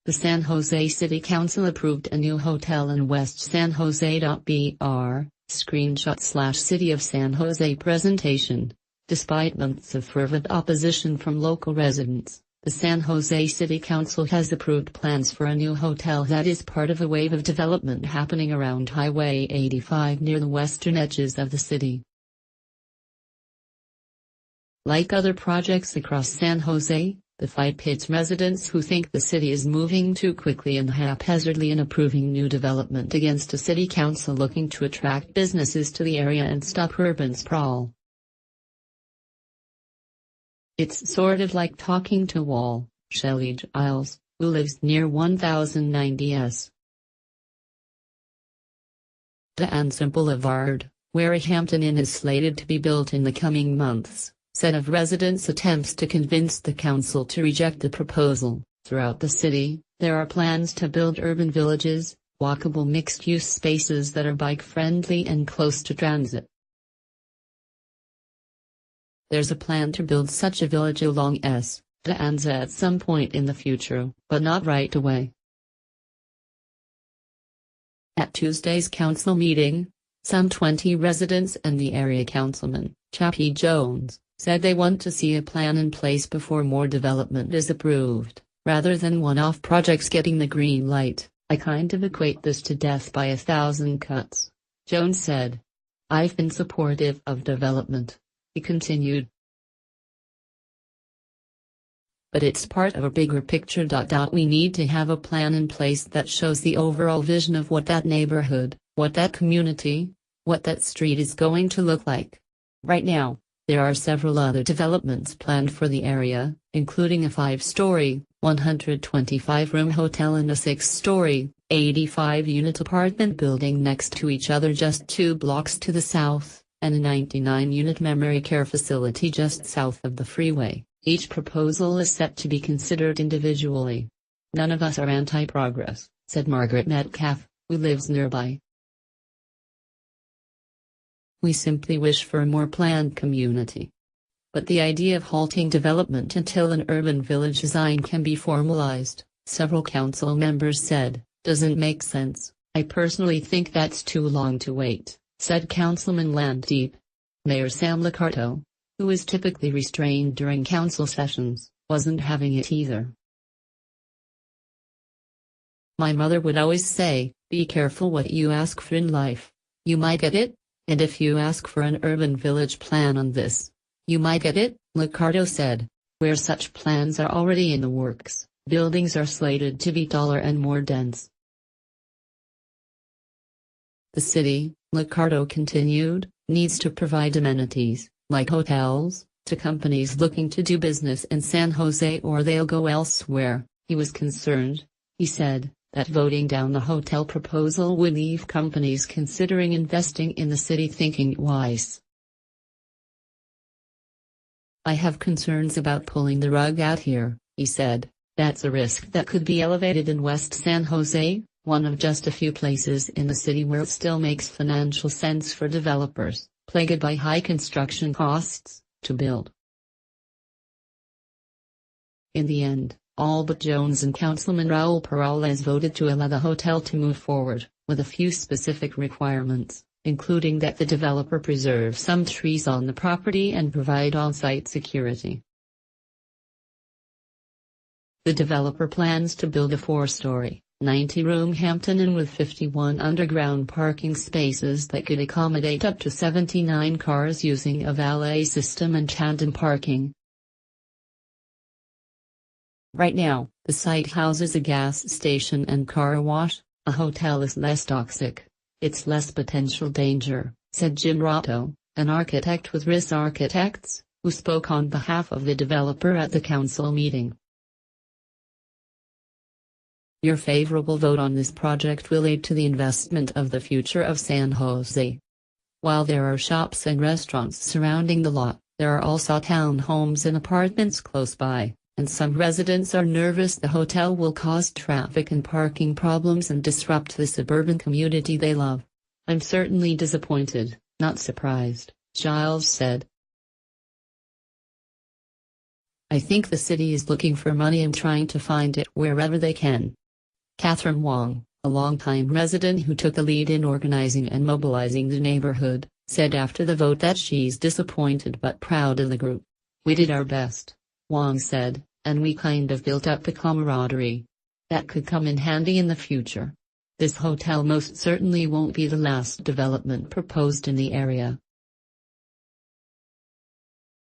The San Jose City Council approved a new hotel in West San Jose. Br. Screenshot/City of San Jose presentation. Despite months of fervent opposition from local residents, the San Jose City Council has approved plans for a new hotel that is part of a wave of development happening around Highway 85 near the western edges of the city. Like other projects across San Jose, the fight pits residents who think the city is moving too quickly and haphazardly in approving new development against a city council looking to attract businesses to the area and stop urban sprawl. It's sort of like talking to a wall, Shelley Giles, who lives near 1090 D'Anson Boulevard, where a Hampton Inn is slated to be built in the coming months, said of residents' attempts to convince the council to reject the proposal. Throughout the city, there are plans to build urban villages, walkable mixed-use spaces that are bike-friendly and close to transit. There's a plan to build such a village along D'Anza at some point in the future, but not right away. At Tuesday's council meeting, some 20 residents and the area councilman, Chappie Jones, said they want to see a plan in place before more development is approved, rather than one-off projects getting the green light. "I kind of equate this to death by 1,000 cuts," Jones said. "I've been supportive of development," he continued. "But it's part of a bigger picture. We need to have a plan in place that shows the overall vision of what that neighborhood, what that community, what that street is going to look like. Right now, there are several other developments planned for the area, including a 5-story, 125-room hotel and a 6-story, 85-unit apartment building next to each other just 2 blocks to the south, and a 99-unit memory care facility just south of the freeway. Each proposal is set to be considered individually. None of us are anti-progress," said Margaret Metcalf, who lives nearby. "We simply wish for a more planned community. But the idea of halting development until an urban village design can be formalized," several council members said, "doesn't make sense." "I personally think that's too long to wait," said Councilman Landdeep. Mayor Sam Liccardo, who is typically restrained during council sessions, wasn't having it either. "My mother would always say, be careful what you ask for in life. You might get it, and if you ask for an urban village plan on this, you might get it," Liccardo said. "Where such plans are already in the works, buildings are slated to be taller and more dense." The city, Liccardo continued, needs to provide amenities, like hotels, to companies looking to do business in San Jose or they'll go elsewhere. He was concerned, he said, that voting down the hotel proposal would leave companies considering investing in the city thinking twice. "I have concerns about pulling the rug out here," he said. "That's a risk that could be elevated in West San Jose, one of just a few places in the city where it still makes financial sense for developers, plagued by high construction costs, to build." In the end, all but Jones and Councilman Raul Peralez voted to allow the hotel to move forward, with a few specific requirements, including that the developer preserve some trees on the property and provide on-site security. The developer plans to build a 4-story, 90-room Hampton Inn with 51 underground parking spaces that could accommodate up to 79 cars using a valet system and tandem parking. Right now, the site houses a gas station and car wash. "A hotel is less toxic. It's less potential danger," said Jim Rotto, an architect with RIS Architects, who spoke on behalf of the developer at the council meeting. "Your favorable vote on this project will aid to the investment of the future of San Jose. While there are shops and restaurants surrounding the lot, there are also townhomes and apartments close by, and some residents are nervous the hotel will cause traffic and parking problems and disrupt the suburban community they love." "I'm certainly disappointed, not surprised," Giles said. I think the city is looking for money and trying to find it wherever they can. Catherine Wong, a longtime resident who took the lead in organizing and mobilizing the neighborhood, said after the vote that she's disappointed but proud of the group. "We did our best," Wong said, "and we kind of built up a camaraderie that could come in handy in the future. This hotel most certainly won't be the last development proposed in the area."